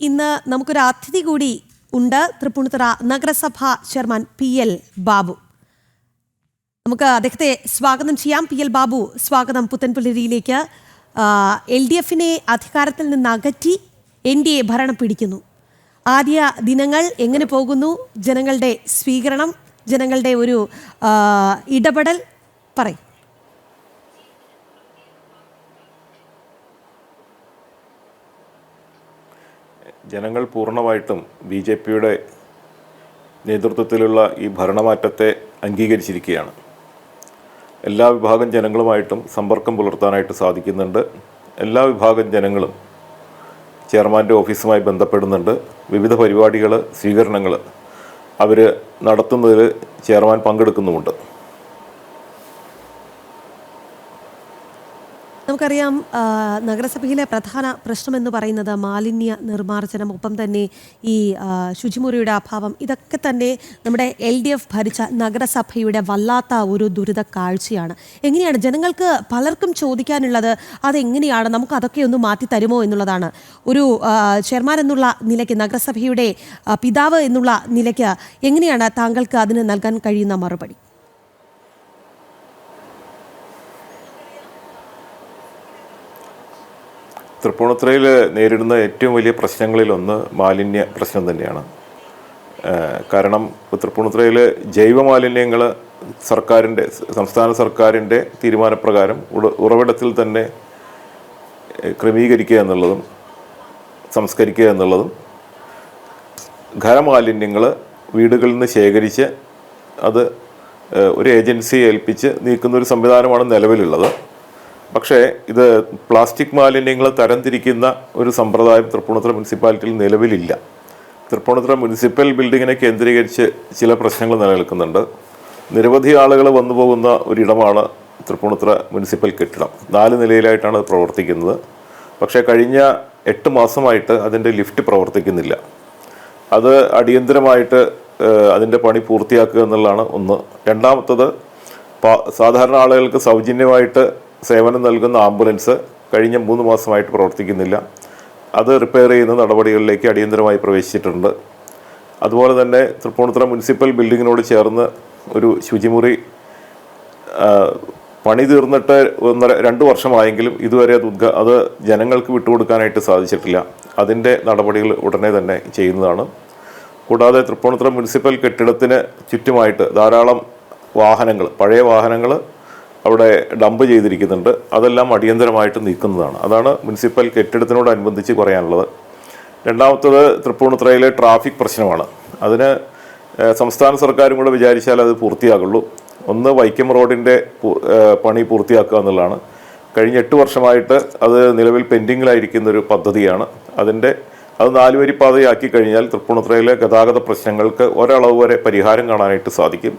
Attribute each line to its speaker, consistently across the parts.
Speaker 1: ഇന്ന് നമുക്കൊരു അതിഥി കൂടി ഉണ്ട്. തൃപ്പൂണിത്തുറ നഗരസഭ ചെയർമാൻ PL ബാബു. നമുക്ക് അദ്ദേഹത്തെ സ്വാഗതം ചെയ്യാം. PL ബാബു, സ്വാഗതം പുത്തൻപുലരിയിലേക്ക്. LDFനെ അധികാരത്തിൽ നിന്ന് അകറ്റി NDA ഭരണം പിടിക്കുന്നു. ആദ്യ ദിനങ്ങൾ എങ്ങനെ പോകുന്നു? ജനങ്ങളുടെ സ്വീകരണം, ജനങ്ങളുടെ ഒരു ഇടപെടൽ പറയും.
Speaker 2: ജനങ്ങൾ പൂർണ്ണമായിട്ടും BJPയുടെ നേതൃത്വത്തിലുള്ള ഈ ഭരണമാറ്റത്തെ അംഗീകരിച്ചിരിക്കുകയാണ്. എല്ലാ വിഭാഗം ജനങ്ങളുമായിട്ടും സമ്പർക്കം പുലർത്താനായിട്ട് സാധിക്കുന്നുണ്ട്. എല്ലാ വിഭാഗം ജനങ്ങളും ചെയർമാൻ്റെ ഓഫീസുമായി ബന്ധപ്പെടുന്നുണ്ട്. വിവിധ പരിപാടികൾ, സ്വീകരണങ്ങൾ അവർ നടത്തുന്നതിൽ ചെയർമാൻ പങ്കെടുക്കുന്നുമുണ്ട്.
Speaker 1: നമുക്കറിയാം, നഗരസഭയിലെ പ്രധാന പ്രശ്നമെന്ന് പറയുന്നത് മാലിന്യ നിർമ്മാർജ്ജനം, ഒപ്പം തന്നെ ഈ ശുചിമുറിയുടെ അഭാവം. ഇതൊക്കെ തന്നെ നമ്മുടെ LDF ഭരിച്ച നഗരസഭയുടെ വല്ലാത്ത ഒരു ദുരിത കാഴ്ചയാണ്. എങ്ങനെയാണ് ജനങ്ങൾക്ക് പലർക്കും ചോദിക്കാനുള്ളത്, അതെങ്ങനെയാണ്, നമുക്ക് അതൊക്കെ ഒന്ന് മാറ്റി തരുമോ എന്നുള്ളതാണ്. ഒരു ചെയർമാൻ എന്നുള്ള നിലയ്ക്ക്, നഗരസഭയുടെ പിതാവ് എന്നുള്ള നിലയ്ക്ക് എങ്ങനെയാണ് താങ്കൾക്ക് അതിന് നൽകാൻ കഴിയുന്ന മറുപടി?
Speaker 2: തൃപ്പൂണിത്തുറയിൽ നേരിടുന്ന ഏറ്റവും വലിയ പ്രശ്നങ്ങളിലൊന്ന് മാലിന്യ പ്രശ്നം തന്നെയാണ്. കാരണം തൃപ്പൂണിത്തുറയിൽ ജൈവ മാലിന്യങ്ങൾ സംസ്ഥാന സർക്കാരിൻ്റെ തീരുമാനപ്രകാരം ഉറവിടത്തിൽ തന്നെ ക്രമീകരിക്കുക എന്നുള്ളതും സംസ്കരിക്കുക എന്നുള്ളതും, ഖരമാലിന്യങ്ങൾ വീടുകളിൽ നിന്ന് ശേഖരിച്ച് അത് ഒരു ഏജൻസിയെ ഏൽപ്പിച്ച് നീക്കുന്നൊരു സംവിധാനമാണ് നിലവിലുള്ളത്. പക്ഷേ ഇത് പ്ലാസ്റ്റിക് മാലിന്യങ്ങൾ തരംതിരിക്കുന്ന ഒരു സമ്പ്രദായം തൃപ്പൂണിത്തുറ മുനിസിപ്പാലിറ്റിയിൽ നിലവിലില്ല. തൃപ്പൂണിത്തുറ മുനിസിപ്പൽ ബിൽഡിങ്ങിനെ കേന്ദ്രീകരിച്ച് ചില പ്രശ്നങ്ങൾ നിലനിൽക്കുന്നുണ്ട്. നിരവധി ആളുകൾ വന്നു പോകുന്ന ഒരിടമാണ് തൃപ്പൂണിത്തുറ മുനിസിപ്പൽ കെട്ടിടം. 4 നിലയിലായിട്ടാണ് അത് പ്രവർത്തിക്കുന്നത്. പക്ഷേ കഴിഞ്ഞ 8 മാസമായിട്ട് അതിൻ്റെ ലിഫ്റ്റ് പ്രവർത്തിക്കുന്നില്ല. അത് അടിയന്തരമായിട്ട് അതിൻ്റെ പണി പൂർത്തിയാക്കുക എന്നുള്ളതാണ് ഒന്ന്. രണ്ടാമത്തത്, സാധാരണ ആളുകൾക്ക് സൗജന്യമായിട്ട് സേവനം നൽകുന്ന ആംബുലൻസ് കഴിഞ്ഞ 3 മാസമായിട്ട് പ്രവർത്തിക്കുന്നില്ല. അത് റിപ്പയർ ചെയ്യുന്ന നടപടികളിലേക്ക് അടിയന്തരമായി പ്രവേശിച്ചിട്ടുണ്ട്. അതുപോലെ തന്നെ തൃപ്പൂണിത്തുറ മുനിസിപ്പൽ ബിൽഡിങ്ങിനോട് ചേർന്ന് ഒരു ശുചിമുറി പണി തീർന്നിട്ട് 1-2 വർഷമായെങ്കിലും ഇതുവരെ അത് ജനങ്ങൾക്ക് വിട്ടുകൊടുക്കാനായിട്ട് സാധിച്ചിട്ടില്ല. അതിൻ്റെ നടപടികൾ ഉടനെ തന്നെ ചെയ്യുന്നതാണ്. കൂടാതെ തൃപ്പൂണിത്തുറ മുനിസിപ്പൽ കെട്ടിടത്തിന് ചുറ്റുമായിട്ട് ധാരാളം വാഹനങ്ങൾ, പഴയ വാഹനങ്ങൾ അവിടെ ഡംപ് ചെയ്തിരിക്കുന്നുണ്ട്. അതെല്ലാം അടിയന്തരമായിട്ട് നീക്കുന്നതാണ്. അതാണ് മുനിസിപ്പൽ കെട്ടിടത്തിനോടനുബന്ധിച്ച് പറയാനുള്ളത്. രണ്ടാമത്തത്, തൃപ്പൂണിത്തുറയിലെ ട്രാഫിക് പ്രശ്നമാണ്. അതിന് സംസ്ഥാന സർക്കാരും കൂടെ വിചാരിച്ചാൽ അത് പൂർത്തിയാകുള്ളൂ. ഒന്ന്, വൈക്കം റോഡിൻ്റെ പണി പൂർത്തിയാക്കുക എന്നുള്ളതാണ്. കഴിഞ്ഞ 8 വർഷമായിട്ട് അത് നിലവിൽ പെൻഡിങ്ങിലായിരിക്കുന്ന ഒരു പദ്ധതിയാണ്. അത് 4 വരി പാതയാക്കി കഴിഞ്ഞാൽ തൃപ്പൂണിത്തുറയിലെ ഗതാഗത പ്രശ്നങ്ങൾക്ക് ഒരളവ് വരെ പരിഹാരം കാണാനായിട്ട് സാധിക്കും.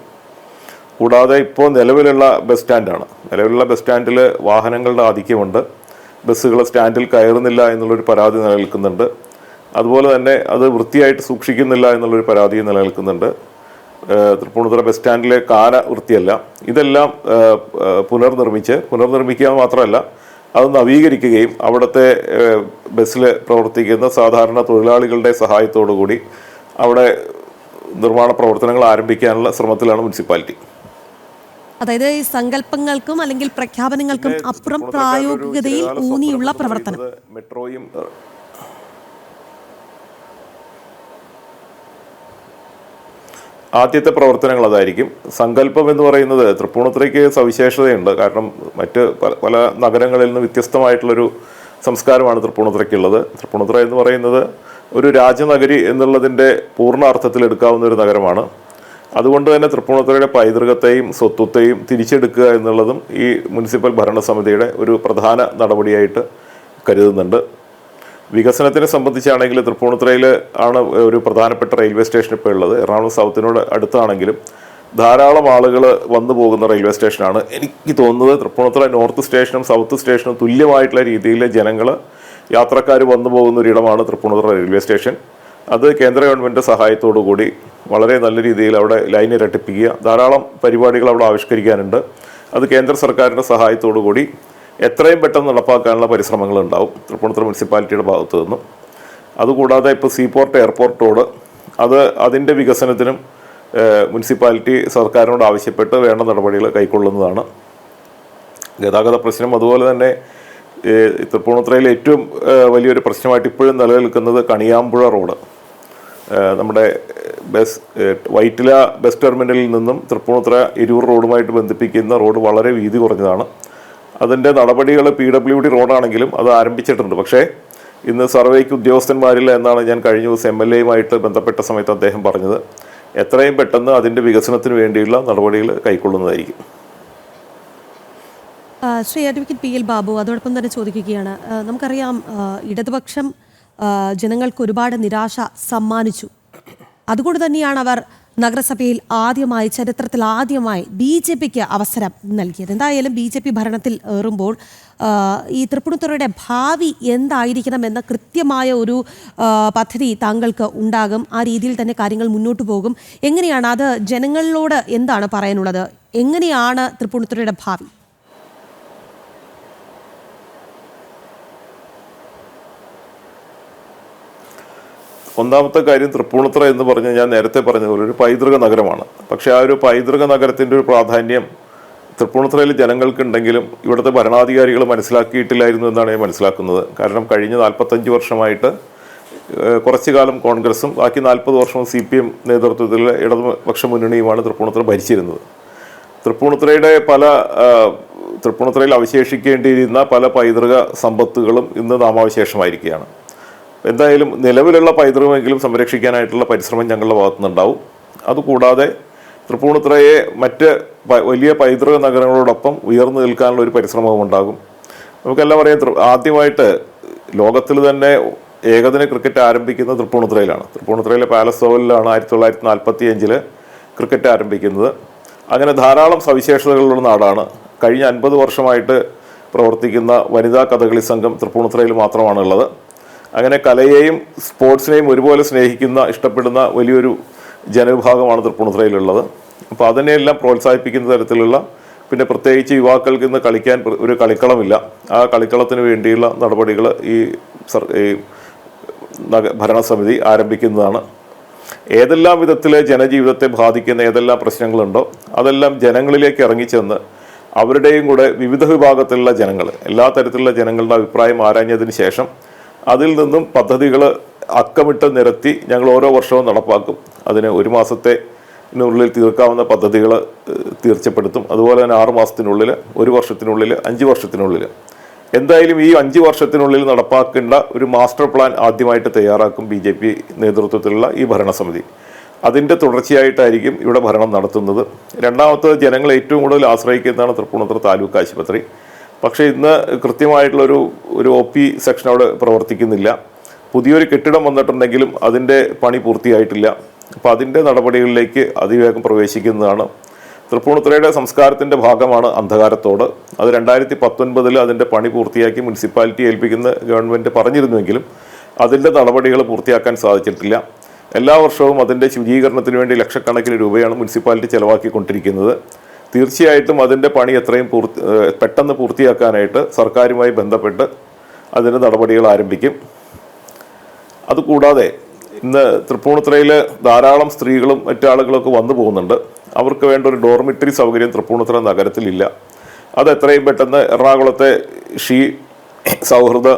Speaker 2: കൂടാതെ ഇപ്പോൾ നിലവിലുള്ള ബസ് സ്റ്റാൻഡാണ്. നിലവിലുള്ള ബസ് സ്റ്റാൻഡിൽ വാഹനങ്ങളുടെ ആധിക്യമുണ്ട്. ബസ്സുകൾ സ്റ്റാൻഡിൽ കയറുന്നില്ല എന്നുള്ളൊരു പരാതി നിലനിൽക്കുന്നുണ്ട്. അതുപോലെ തന്നെ അത് വൃത്തിയായിട്ട് സൂക്ഷിക്കുന്നില്ല എന്നുള്ളൊരു പരാതി നിലനിൽക്കുന്നുണ്ട്. തൃപ്പൂണിത്തുറ ബസ് സ്റ്റാൻഡിലെ കാന വൃത്തിയല്ല. ഇതെല്ലാം പുനർനിർമ്മിക്കുക മാത്രമല്ല, അത് നവീകരിക്കുകയും അവിടുത്തെ ബസ്സിൽ പ്രവർത്തിക്കുന്ന സാധാരണ തൊഴിലാളികളുടെ സഹായത്തോടു കൂടി അവിടെ നിർമ്മാണ പ്രവർത്തനങ്ങൾ ആരംഭിക്കാനുള്ള ശ്രമത്തിലാണ് മുനിസിപ്പാലിറ്റി.
Speaker 1: അതായത് ഈ സങ്കല്പങ്ങൾക്കും അല്ലെങ്കിൽ പ്രഖ്യാപനങ്ങൾക്കും അപ്പുറം പ്രായോഗികതയിൽ ഊന്നിയുള്ള പ്രവർത്തനം.
Speaker 2: മെട്രോയും ആദ്യത്തെ പ്രവർത്തനങ്ങൾ അതായിരിക്കും. സങ്കല്പം എന്ന് പറയുന്നത് തൃപ്പൂണിത്തുറയ്ക്ക് സവിശേഷതയുണ്ട്. കാരണം മറ്റ് പല നഗരങ്ങളിൽ നിന്ന് വ്യത്യസ്തമായിട്ടുള്ളൊരു സംസ്കാരമാണ് തൃപ്പൂണിത്തുറയ്ക്കുള്ളത്. തൃപ്പൂണിത്തുറ എന്ന് പറയുന്നത് ഒരു രാജനഗരി എന്നുള്ളതിൻ്റെ പൂർണ്ണ അർത്ഥത്തിൽ എടുക്കാവുന്ന ഒരു നഗരമാണ്. അതുകൊണ്ട് തന്നെ തൃപ്പൂണിത്തുറയുടെ പൈതൃകത്തെയും സ്വത്വത്തെയും തിരിച്ചെടുക്കുക എന്നുള്ളതും ഈ മുനിസിപ്പൽ ഭരണസമിതിയുടെ ഒരു പ്രധാന നടപടിയായിട്ട് കരുതുന്നുണ്ട്. വികസനത്തിനെ സംബന്ധിച്ചാണെങ്കിൽ തൃപ്പൂണിത്തുറയിൽ ആണ് ഒരു പ്രധാനപ്പെട്ട റെയിൽവേ സ്റ്റേഷൻ ഇപ്പോൾ ഉള്ളത്. എറണാകുളം സൗത്തിനോട് അടുത്താണെങ്കിലും ധാരാളം ആളുകൾ വന്നു പോകുന്ന റെയിൽവേ സ്റ്റേഷനാണ്. എനിക്ക് തോന്നുന്നത് തൃപ്പൂണിത്തുറ നോർത്ത് സ്റ്റേഷനും സൗത്ത് സ്റ്റേഷനും തുല്യമായിട്ടുള്ള രീതിയിൽ യാത്രക്കാർ വന്നു പോകുന്ന ഒരിടമാണ് തൃപ്പൂണിത്തുറ റെയിൽവേ സ്റ്റേഷൻ. അത് കേന്ദ്ര ഗവൺമെൻറ് സഹായത്തോടു കൂടി വളരെ നല്ല രീതിയിൽ അവിടെ ലൈൻ ഇരട്ടിപ്പിക്കുക, ധാരാളം പരിപാടികൾ അവിടെ ആവിഷ്കരിക്കാനുണ്ട്. അത് കേന്ദ്ര സർക്കാരിൻ്റെ സഹായത്തോടു കൂടി എത്രയും പെട്ടെന്ന് നടപ്പാക്കാനുള്ള പരിശ്രമങ്ങൾ ഉണ്ടാവും തൃപ്പൂണിത്തുറ മുനിസിപ്പാലിറ്റിയുടെ ഭാഗത്തു നിന്നും. അതുകൂടാതെ ഇപ്പോൾ സീപോർട്ട് എയർപോർട്ട് റോഡ് അതിൻ്റെ വികസനത്തിനും മുനിസിപ്പാലിറ്റി സർക്കാരിനോട് ആവശ്യപ്പെട്ട് വേണ്ട നടപടികൾ കൈക്കൊള്ളുന്നതാണ്. ഗതാഗത പ്രശ്നം അതുപോലെ തന്നെ തൃപ്പൂണിത്തുറയിലെ ഏറ്റവും വലിയൊരു പ്രശ്നമായിട്ട് ഇപ്പോഴും നിലനിൽക്കുന്നത് കണിയാമ്പുഴ റോഡ്. നമ്മുടെ വൈറ്റില ബസ് ടെർമിനലിൽ നിന്നും തൃപ്പൂണിത്തുറ എരൂർ റോഡുമായിട്ട് ബന്ധിപ്പിക്കുന്ന റോഡ് വളരെ വീതി കുറഞ്ഞതാണ്. അതിൻ്റെ നടപടികൾ PWD റോഡാണെങ്കിലും അത് ആരംഭിച്ചിട്ടുണ്ട്. പക്ഷേ ഇന്ന് സർവേക്ക് ഉദ്യോഗസ്ഥന്മാരില്ല എന്നാണ് ഞാൻ കഴിഞ്ഞ ദിവസം MLAയുമായിട്ട് ബന്ധപ്പെട്ട സമയത്ത് അദ്ദേഹം പറഞ്ഞത്. എത്രയും പെട്ടെന്ന് അതിൻ്റെ വികസനത്തിന് വേണ്ടിയുള്ള നടപടികൾ കൈക്കൊള്ളുന്നതായിരിക്കും.
Speaker 1: ശ്രീ അഡ്വക്കേറ്റ് PL ബാബു അതോടൊപ്പം തന്നെ ചോദിക്കുകയാണ്, നമുക്കറിയാം ഇടതുപക്ഷം ജനങ്ങൾക്ക് ഒരുപാട് നിരാശ സമ്മാനിച്ചു. അതുകൊണ്ട് തന്നെയാണ് അവർ നഗരസഭയിൽ ചരിത്രത്തിൽ ആദ്യമായി BJPക്ക് അവസരം നൽകിയത്. എന്തായാലും BJP ഭരണത്തിൽ ഏറുമ്പോൾ ഈ തൃപ്പൂണിത്തുറയുടെ ഭാവി എന്തായിരിക്കണം എന്ന കൃത്യമായ ഒരു പദ്ധതി താങ്കൾക്ക് ഉണ്ടാകും. ആ രീതിയിൽ തന്നെ കാര്യങ്ങൾ മുന്നോട്ട് പോകും. എങ്ങനെയാണ് അത് ജനങ്ങളോട് എന്താണ് പറയാനുള്ളത്? എങ്ങനെയാണ് തൃപ്പൂണിത്തുറയുടെ ഭാവി?
Speaker 2: ഒന്നാമത്തെ കാര്യം, തൃപ്പൂണിത്തുറ എന്ന് പറഞ്ഞാൽ ഞാൻ നേരത്തെ പറഞ്ഞതുപോലെ ഒരു പൈതൃക നഗരമാണ്. പക്ഷേ ആ ഒരു പൈതൃക നഗരത്തിൻ്റെ ഒരു പ്രാധാന്യം തൃപ്പൂണിത്തുറയിൽ ജനങ്ങൾക്കുണ്ടെങ്കിലും ഇവിടുത്തെ ഭരണാധികാരികൾ മനസ്സിലാക്കിയിട്ടില്ലായിരുന്നു എന്നാണ് ഞാൻ മനസ്സിലാക്കുന്നത്. കാരണം കഴിഞ്ഞ 45 വർഷമായിട്ട് കുറച്ചു കാലം കോൺഗ്രസും ബാക്കി 40 വർഷവും CPM നേതൃത്വത്തിലുള്ള ഇടതുപക്ഷ മുന്നണിയുമാണ് തൃപ്പൂണിത്തുറ ഭരിച്ചിരുന്നത്. തൃപ്പൂണിത്തുറയിൽ അവശേഷിക്കേണ്ടിയിരുന്ന പല പൈതൃക സമ്പത്തുകളും ഇന്ന് നാമാവശേഷമായിരിക്കുകയാണ്. എന്തായാലും നിലവിലുള്ള പൈതൃകമെങ്കിലും സംരക്ഷിക്കാനായിട്ടുള്ള പരിശ്രമം ഞങ്ങളുടെ ഭാഗത്തുനിന്നുണ്ടാവും. അതുകൂടാതെ തൃപ്പൂണിത്തുറയെ മറ്റ് വലിയ പൈതൃക നഗരങ്ങളോടൊപ്പം ഉയർന്നു നിൽക്കാനുള്ള ഒരു പരിശ്രമവും ഉണ്ടാകും. നമുക്കെല്ലാം അറിയാം, ആദ്യമായിട്ട് ലോകത്തിൽ തന്നെ ഏകദിന ക്രിക്കറ്റ് ആരംഭിക്കുന്നത് തൃപ്പൂണിത്തുറയിലാണ്. തൃപ്പൂണിത്തുറയിലെ പാലസ് ഓവലിലാണ് 1945 ക്രിക്കറ്റ് ആരംഭിക്കുന്നത്. അങ്ങനെ ധാരാളം സവിശേഷതകളുള്ള നാടാണ്. കഴിഞ്ഞ 50 വർഷമായിട്ട് പ്രവർത്തിക്കുന്ന വനിതാ കഥകളി സംഘം തൃപ്പൂണിത്തുറയിൽ മാത്രമാണുള്ളത്. അങ്ങനെ കലയെയും സ്പോർട്സിനെയും ഒരുപോലെ ഇഷ്ടപ്പെടുന്ന വലിയൊരു ജനവിഭാഗമാണ് തൃപ്പൂണിത്തുറയിലുള്ളത്. അപ്പോൾ അതിനെയെല്ലാം പ്രോത്സാഹിപ്പിക്കുന്ന തരത്തിലുള്ള, പിന്നെ പ്രത്യേകിച്ച് യുവാക്കൾക്ക് ഇന്ന് കളിക്കാൻ ഒരു കളിക്കളമില്ല. ആ കളിക്കളത്തിന് വേണ്ടിയുള്ള നടപടികൾ ഈ ഭരണസമിതി ആരംഭിക്കുന്നതാണ്. ഏതെല്ലാം വിധത്തിൽ ജനജീവിതത്തെ ബാധിക്കുന്ന ഏതെല്ലാം പ്രശ്നങ്ങളുണ്ടോ അതെല്ലാം ജനങ്ങളിലേക്ക് ഇറങ്ങിച്ചെന്ന് അവരുടെയും കൂടെ വിവിധ വിഭാഗത്തിലുള്ള ജനങ്ങൾ, എല്ലാ തരത്തിലുള്ള ജനങ്ങളുടെ അഭിപ്രായം ആരാഞ്ഞതിന് ശേഷം അതിൽ നിന്നും പദ്ധതികൾ അക്കമിട്ട് നിരത്തി ഞങ്ങൾ ഓരോ വർഷവും നടപ്പാക്കും. അതിന് 1 മാസത്തിനുള്ളിൽ തീർക്കാവുന്ന പദ്ധതികൾ തീർച്ചപ്പെടുത്തും. അതുപോലെ തന്നെ 6 മാസത്തിനുള്ളിൽ, 1 വർഷത്തിനുള്ളിൽ, 5 വർഷത്തിനുള്ളിൽ, എന്തായാലും ഈ 5 വർഷത്തിനുള്ളിൽ നടപ്പാക്കേണ്ട ഒരു മാസ്റ്റർ പ്ലാൻ ആദ്യമായിട്ട് തയ്യാറാക്കും BJP നേതൃത്വത്തിലുള്ള ഈ ഭരണസമിതി. അതിൻ്റെ തുടർച്ചയായിട്ടായിരിക്കും ഇവിടെ ഭരണം നടത്തുന്നത്. രണ്ടാമത്തെ, ജനങ്ങൾ ഏറ്റവും കൂടുതൽ ആശ്രയിക്കുന്നതാണ് തൃപ്പൂണിത്തുറ താലൂക്ക് ആശുപത്രി. പക്ഷേ ഇന്ന് കൃത്യമായിട്ടുള്ളൊരു OP സെക്ഷൻ അവിടെ പ്രവർത്തിക്കുന്നില്ല. പുതിയൊരു കെട്ടിടം വന്നിട്ടുണ്ടെങ്കിലും അതിൻ്റെ പണി പൂർത്തിയായിട്ടില്ല. അപ്പോൾ അതിൻ്റെ നടപടികളിലേക്ക് അതിവേഗം പ്രവേശിക്കുന്നതാണ്. തൃപ്പൂണിത്തുറയുടെ സംസ്കാരത്തിൻ്റെ ഭാഗമാണ് അന്ധകാരത്തോട്. അത് 2019 അതിൻ്റെ പണി പൂർത്തിയാക്കി മുനിസിപ്പാലിറ്റി ഏൽപ്പിക്കുന്ന ഗവൺമെൻറ് പറഞ്ഞിരുന്നുവെങ്കിലും അതിൻ്റെ നടപടികൾ പൂർത്തിയാക്കാൻ സാധിച്ചിട്ടില്ല. എല്ലാ വർഷവും അതിൻ്റെ ശുചീകരണത്തിന് വേണ്ടി ലക്ഷക്കണക്കിന് രൂപയാണ് മുനിസിപ്പാലിറ്റി ചെലവാക്കിക്കൊണ്ടിരിക്കുന്നത്. തീർച്ചയായിട്ടും അതിൻ്റെ പണി എത്രയും പെട്ടെന്ന് പൂർത്തിയാക്കാനായിട്ട് സർക്കാരുമായി ബന്ധപ്പെട്ട് അതിൻ്റെ നടപടികൾ ആരംഭിക്കും. അതുകൂടാതെ ഇന്ന് തൃപ്പൂണിത്തുറയിൽ ധാരാളം സ്ത്രീകളും മറ്റാളുകളൊക്കെ വന്നു പോകുന്നുണ്ട്. അവർക്ക് വേണ്ട ഒരു ഡോർമിറ്ററി സൗകര്യം തൃപ്പൂണിത്തുറ നഗരത്തിലില്ല. അത് എത്രയും പെട്ടെന്ന് എറണാകുളത്തെ സൗഹൃദ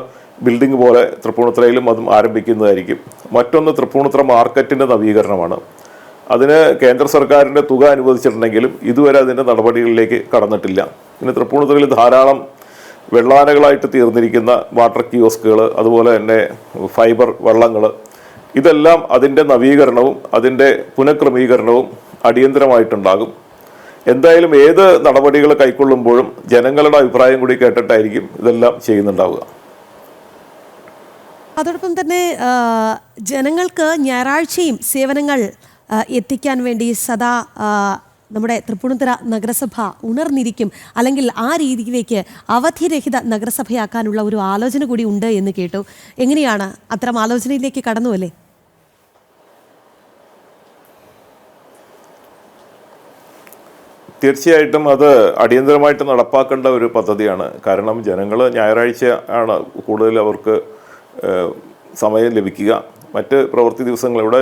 Speaker 2: ബിൽഡിംഗ് പോലെ തൃപ്പൂണിത്തുറയിലും അതും ആരംഭിക്കുന്നതായിരിക്കും. മറ്റൊന്ന്, തൃപ്പൂണിത്തുറ മാർക്കറ്റിൻ്റെ നവീകരണമാണ്. അതിന് കേന്ദ്ര സർക്കാരിൻ്റെ തുക അനുവദിച്ചിട്ടുണ്ടെങ്കിലും ഇതുവരെ അതിൻ്റെ നടപടികളിലേക്ക് കടന്നിട്ടില്ല. പിന്നെ തൃപ്പൂണിത്തുറയിൽ ധാരാളം വെള്ളാനകളായിട്ട് തീർന്നിരിക്കുന്ന വാട്ടർ കിയോസ്കുകൾ, അതുപോലെ തന്നെ ഫൈബർ വള്ളങ്ങൾ, ഇതെല്ലാം അതിൻ്റെ നവീകരണവും അതിൻ്റെ പുനഃക്രമീകരണവും അടിയന്തരമായിട്ടുണ്ടാകും. എന്തായാലും ഏത് നടപടികൾ കൈക്കൊള്ളുമ്പോഴും ജനങ്ങളുടെ അഭിപ്രായം കൂടി കേട്ടിട്ടായിരിക്കും ഇതെല്ലാം ചെയ്യുന്നുണ്ടാവുക.
Speaker 1: അതോടൊപ്പം തന്നെ ജനങ്ങൾക്ക് ഞായറാഴ്ചയും സേവനങ്ങൾ എത്തിക്കാൻ വേണ്ടി സദാ നമ്മുടെ തൃപ്പൂണിത്തുറ നഗരസഭ ഉണർന്നിരിക്കും, അല്ലെങ്കിൽ ആ രീതിയിലേക്ക് അവധിരഹിത നഗരസഭയാക്കാനുള്ള ഒരു ആലോചന കൂടി ഉണ്ട് എന്ന് കേട്ടു. എങ്ങനെയാണ് അത്തരം ആലോചനയിലേക്ക് കടന്നുവല്ലേ?
Speaker 2: തീർച്ചയായിട്ടും അത് അടിയന്തരമായിട്ട് നടപ്പാക്കേണ്ട ഒരു പദ്ധതിയാണ്. കാരണം ജനങ്ങൾ ഞായറാഴ്ച ആണ് കൂടുതൽ അവർക്ക് സമയം ലഭിക്കുക. മറ്റ് പ്രവൃത്തി ദിവസങ്ങൾ ഇവിടെ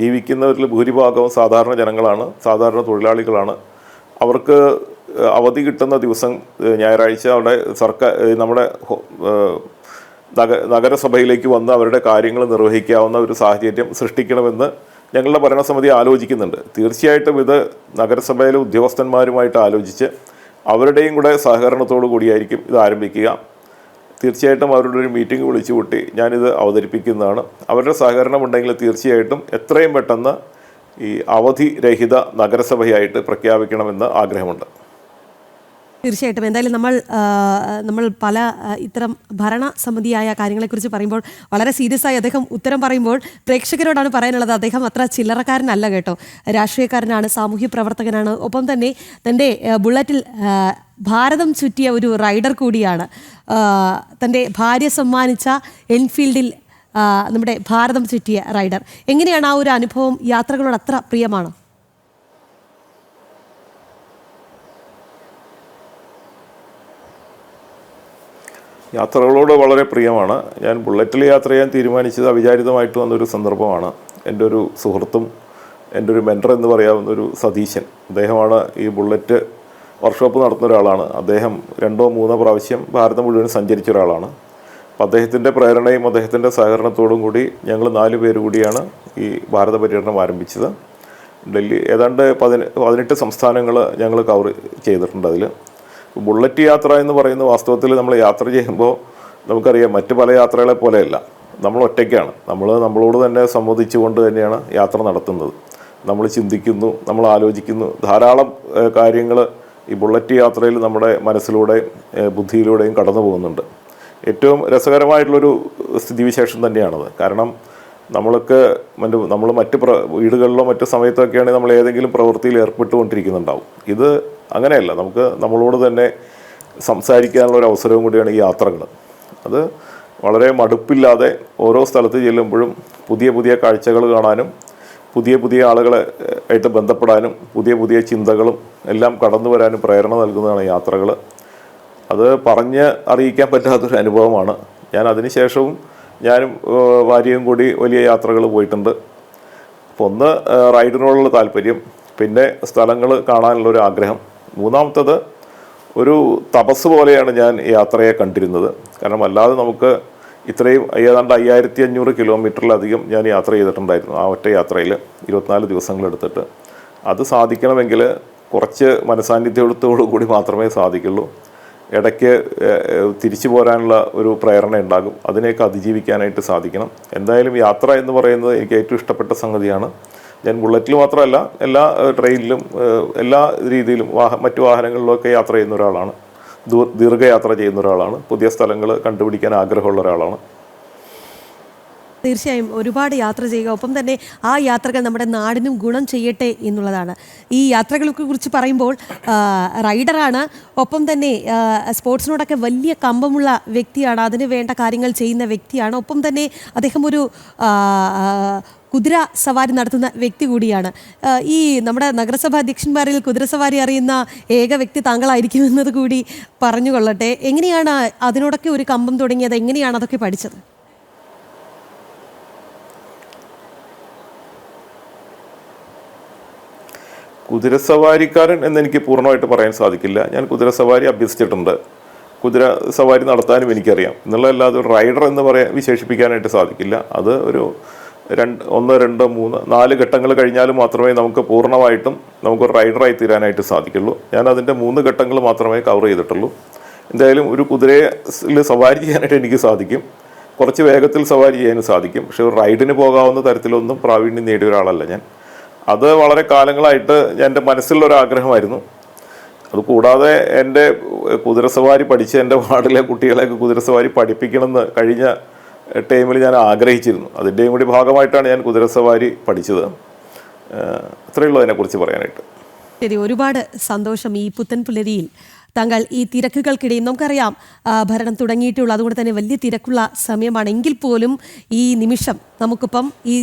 Speaker 2: ജീവിക്കുന്നവരിൽ ഭൂരിഭാഗവും സാധാരണ ജനങ്ങളാണ്, സാധാരണ തൊഴിലാളികളാണ്. അവർക്ക് അവധി കിട്ടുന്ന ദിവസം ഞായറാഴ്ച അവിടെ നമ്മുടെ നഗരസഭയിലേക്ക് വന്ന് അവരുടെ കാര്യങ്ങൾ നിർവഹിക്കാവുന്ന ഒരു സാഹചര്യം സൃഷ്ടിക്കണമെന്ന് ഞങ്ങളുടെ ഭരണസമിതി ആലോചിക്കുന്നുണ്ട്. തീർച്ചയായിട്ടും ഇത് നഗരസഭയിലെ ഉദ്യോഗസ്ഥന്മാരുമായിട്ട് ആലോചിച്ച് അവരുടെയും കൂടെ സഹകരണത്തോടു കൂടിയായിരിക്കും ഇത് ആരംഭിക്കുക. തീർച്ചയായിട്ടും അവരുടെ ഒരു മീറ്റിംഗ് വിളിച്ചു കൂട്ടി ഞാനിത് അവതരിപ്പിക്കുന്നതാണ്. അവരുടെ സഹകരണം ഉണ്ടെങ്കിൽ തീർച്ചയായിട്ടും എത്രയും പെട്ടെന്ന് ഈ അവധി രഹിത നഗരസഭയായിട്ട് പ്രഖ്യാപിക്കണമെന്ന് ആഗ്രഹമുണ്ട്.
Speaker 1: തീർച്ചയായിട്ടും. എന്തായാലും നമ്മൾ പല ഇത്തരം ഭരണസമിതിയായ കാര്യങ്ങളെക്കുറിച്ച് പറയുമ്പോൾ വളരെ സീരിയസ് ആയി അദ്ദേഹം ഉത്തരം പറയുമ്പോൾ പ്രേക്ഷകരോടാണ് പറയാനുള്ളത്, അദ്ദേഹം അത്ര ചില്ലറക്കാരനല്ല കേട്ടോ, രാഷ്ട്രീയക്കാരനാണ്, സാമൂഹ്യ പ്രവർത്തകനാണ്, ഒപ്പം തന്നെ തൻ്റെ ബുള്ളറ്റിൽ ഭാരതം ചുറ്റിയ ഒരു റൈഡർ കൂടിയാണ്. തൻ്റെ ഭാര്യ സമ്മാനിച്ച എൻഫീൽഡിൽ നമ്മുടെ ഭാരതം ചുറ്റിയ റൈഡർ. എങ്ങനെയാണ് ആ ഒരു അനുഭവം? യാത്രകളോട് അത്ര പ്രിയമാണോ?
Speaker 2: യാത്രകളോട് വളരെ പ്രിയമാണ്. ഞാൻ ബുള്ളറ്റിൽ യാത്ര ചെയ്യാൻ തീരുമാനിച്ചത് അവിചാരിതമായിട്ട് വന്നൊരു സന്ദർഭമാണ്. എൻ്റെ ഒരു സുഹൃത്തും എൻ്റെ ഒരു മെൻറ്റർ എന്ന് പറയാവുന്ന ഒരു സതീശൻ, അദ്ദേഹമാണ് ഈ ബുള്ളറ്റ് വർക്ക്ഷോപ്പ് നടത്തുന്ന ഒരാളാണ്. അദ്ദേഹം 2-3 പ്രാവശ്യം ഭാരതം മുഴുവൻ സഞ്ചരിച്ച ഒരാളാണ്. അപ്പോൾ അദ്ദേഹത്തിൻ്റെ പ്രേരണയും അദ്ദേഹത്തിൻ്റെ സഹകരണത്തോടും കൂടി ഞങ്ങൾ 4 പേര് കൂടിയാണ് ഈ ഭാരത പര്യടനം ആരംഭിച്ചത്. ഡൽഹി ഏതാണ്ട് 18 സംസ്ഥാനങ്ങൾ ഞങ്ങൾ കവർ ചെയ്തിട്ടുണ്ട്. അതിൽ ബുള്ളറ്റ് യാത്ര എന്ന് പറയുന്ന വാസ്തവത്തിൽ നമ്മൾ യാത്ര ചെയ്യുമ്പോൾ നമുക്കറിയാം മറ്റ് പല യാത്രകളെ പോലെയല്ല, നമ്മൾ ഒറ്റയ്ക്കാണ്. നമ്മളോട് തന്നെ സംവദിച്ചുകൊണ്ട് തന്നെയാണ് യാത്ര നടത്തുന്നത്. നമ്മൾ ചിന്തിക്കുന്നു, നമ്മൾ ആലോചിക്കുന്നു, ധാരാളം കാര്യങ്ങൾ ഈ ബുള്ളറ്റ് യാത്രയിൽ നമ്മുടെ മനസ്സിലൂടെയും ബുദ്ധിയിലൂടെയും കടന്നു പോകുന്നുണ്ട്. ഏറ്റവും രസകരമായിട്ടുള്ളൊരു സ്ഥിതിവിശേഷം തന്നെയാണത്. കാരണം നമ്മൾ മറ്റ് വീടുകളിലോ മറ്റു സമയത്തൊക്കെയാണെങ്കിൽ നമ്മൾ ഏതെങ്കിലും പ്രവൃത്തിയിൽ ഏർപ്പെട്ടുകൊണ്ടിരിക്കുന്നുണ്ടാവും. ഇത് അങ്ങനെയല്ല, നമുക്ക് നമ്മളോട് തന്നെ സംസാരിക്കാനുള്ള ഒരു അവസരവും കൂടിയാണ് ഈ യാത്രകൾ. അത് വളരെ മടുപ്പില്ലാതെ ഓരോ സ്ഥലത്ത് ചെല്ലുമ്പോഴും പുതിയ പുതിയ കാഴ്ചകൾ കാണാനും പുതിയ പുതിയ ആളുകളെ ആയിട്ട് ബന്ധപ്പെടാനും പുതിയ ചിന്തകളും എല്ലാം കടന്നു വരാനും പ്രേരണ നൽകുന്നതാണ് യാത്രകൾ. അത് പറഞ്ഞ് അറിയിക്കാൻ പറ്റാത്തൊരു അനുഭവമാണ്. ഞാൻ അതിനുശേഷവും ഞാനും ഭാര്യയും കൂടി വലിയ യാത്രകൾ പോയിട്ടുണ്ട്. അപ്പോൾ ഒന്ന് റൈഡിനോടുള്ള താല്പര്യം, പിന്നെ സ്ഥലങ്ങൾ കാണാനുള്ളൊരു ആഗ്രഹം, മൂന്നാമത്തത് ഒരു തപസ് പോലെയാണ് ഞാൻ യാത്രയെ കണ്ടിരുന്നത്. കാരണം അല്ലാതെ നമുക്ക് ഇത്രയും ഏതാണ്ട് 5500 കിലോമീറ്ററിലധികം ഞാൻ യാത്ര ചെയ്തിട്ടുണ്ടായിരുന്നു ആ ഒറ്റ യാത്രയിൽ 24 ദിവസങ്ങളെടുത്തിട്ട്. അത് സാധിക്കണമെങ്കിൽ കുറച്ച് മനസാന്നിധ്യത്തോടു കൂടി മാത്രമേ സാധിക്കുള്ളൂ. ഇടയ്ക്ക് തിരിച്ചു പോരാനുള്ള ഒരു പ്രേരണ ഉണ്ടാകും, അതിനെയൊക്കെ അതിജീവിക്കാനായിട്ട് സാധിക്കണം. എന്തായാലും യാത്ര എന്ന് പറയുന്നത് എനിക്ക് ഏറ്റവും ഇഷ്ടപ്പെട്ട സംഗതിയാണ്. ഞാൻ ബുള്ളറ്റിൽ മാത്രമല്ല, എല്ലാ ട്രെയിനിലും എല്ലാ രീതിയിലും മറ്റു വാഹനങ്ങളിലൊക്കെ യാത്ര ചെയ്യുന്ന ഒരാളാണ്. ദീർഘയാത്ര ചെയ്യുന്ന ഒരാളാണ്. പുതിയ സ്ഥലങ്ങൾ കണ്ടുപിടിക്കാൻ ആഗ്രഹമുള്ള ഒരാളാണ്.
Speaker 1: തീർച്ചയായും ഒരുപാട് യാത്ര ചെയ്യുക, ഒപ്പം തന്നെ ആ യാത്രകൾ നമ്മുടെ നാടിനും ഗുണം ചെയ്യട്ടെ എന്നുള്ളതാണ്. ഈ യാത്രകളെ കുറിച്ച് പറയുമ്പോൾ റൈഡറാണ്, ഒപ്പം തന്നെ സ്പോർട്സിനോടൊക്കെ വലിയ കമ്പമുള്ള വ്യക്തിയാണ്, അതിന് വേണ്ട കാര്യങ്ങൾ ചെയ്യുന്ന വ്യക്തിയാണ്, ഒപ്പം തന്നെ അദ്ദേഹം ഒരു കുതിര സവാരി നടത്തുന്ന വ്യക്തി കൂടിയാണ്. ഈ നമ്മുടെ നഗരസഭാ അധ്യക്ഷന്മാരിൽ കുതിരസവാരി അറിയുന്ന ഏക വ്യക്തി താങ്കളായിരിക്കുമെന്നത് കൂടി പറഞ്ഞുകൊള്ളട്ടെ. എങ്ങനെയാണ് അതിനോടൊക്കെ ഒരു കമ്പം തുടങ്ങിയത്? എങ്ങനെയാണ് അതൊക്കെ പഠിച്ചത്?
Speaker 2: കുതിരസവാരിക്കാരൻ എന്നെനിക്ക് പൂർണ്ണമായിട്ട് പറയാൻ സാധിക്കില്ല. ഞാൻ കുതിരസവാരി അഭ്യസിച്ചിട്ടുണ്ട്, കുതിര സവാരി നടത്താനും എനിക്കറിയാം എന്നുള്ളതല്ലാതെ ഒരു റൈഡർ എന്ന് വിശേഷിപ്പിക്കാനായിട്ട് സാധിക്കില്ല. അത് ഒരു 1, 2, 3, 4 ഘട്ടങ്ങൾ കഴിഞ്ഞാലും മാത്രമേ നമുക്ക് പൂർണ്ണമായിട്ടും നമുക്കൊരു റൈഡറായി തീരാനായിട്ട് സാധിക്കുള്ളൂ. ഞാൻ അതിൻ്റെ 3 ഘട്ടങ്ങൾ മാത്രമേ കവർ ചെയ്തിട്ടുള്ളൂ. എന്തായാലും ഒരു കുതിരയിൽ സവാരി ചെയ്യാനായിട്ട് എനിക്ക് സാധിക്കും, കുറച്ച് വേഗത്തിൽ സവാരി ചെയ്യാനും സാധിക്കും. പക്ഷേ ഒരു റൈഡിന് പോകാവുന്ന തരത്തിലൊന്നും പ്രാവീണ്യം നേടിയ ഒരാളല്ല ഞാൻ. അത് വളരെ കാലങ്ങളായിട്ട് എൻ്റെ മനസ്സിലൊരാഗ്രഹമായിരുന്നു. അതുകൂടാതെ എൻ്റെ കുതിരസവാരി പഠിച്ച് എൻ്റെ വാർഡിലെ കുട്ടികളെയൊക്കെ കുതിരസവാരി പഠിപ്പിക്കണമെന്ന് കഴിഞ്ഞ ടൈമിൽ ഞാൻ ആഗ്രഹിച്ചിരുന്നു. അതിൻ്റെയും കൂടി ഭാഗമായിട്ടാണ് ഞാൻ കുതിരസവാരി പഠിച്ചത്. അത്രയേ ഉള്ളൂ അതിനെക്കുറിച്ച് പറയാനായിട്ട്.
Speaker 1: ശരി, ഒരുപാട് സന്തോഷം. ഈ പുത്തൻ പുലരിയിൽ താങ്കൾ ഈ തിരക്കുകൾക്കിടയിൽ, നമുക്കറിയാം ഭരണം തുടങ്ങിയിട്ടുള്ള, അതുകൊണ്ട് തന്നെ വലിയ തിരക്കുള്ള സമയമാണെങ്കിൽ പോലും ഈ നിമിഷം നമുക്കിപ്പം ഈ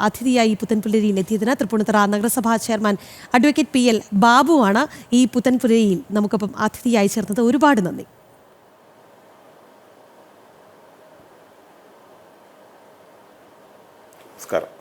Speaker 1: അതിഥിയായി ഈ പുത്തൻ പുലരിയിൽ എത്തിയതിന് തൃപ്പൂണിത്തുറ നഗരസഭാ ചെയർമാൻ അഡ്വക്കേറ്റ് PL ബാബുവാണ് ഈ പുത്തൻ പുലരിയിൽ നമുക്കിപ്പം അതിഥിയായി ചേർന്നത്. ഒരുപാട് നന്ദി.
Speaker 2: നമസ്കാരം.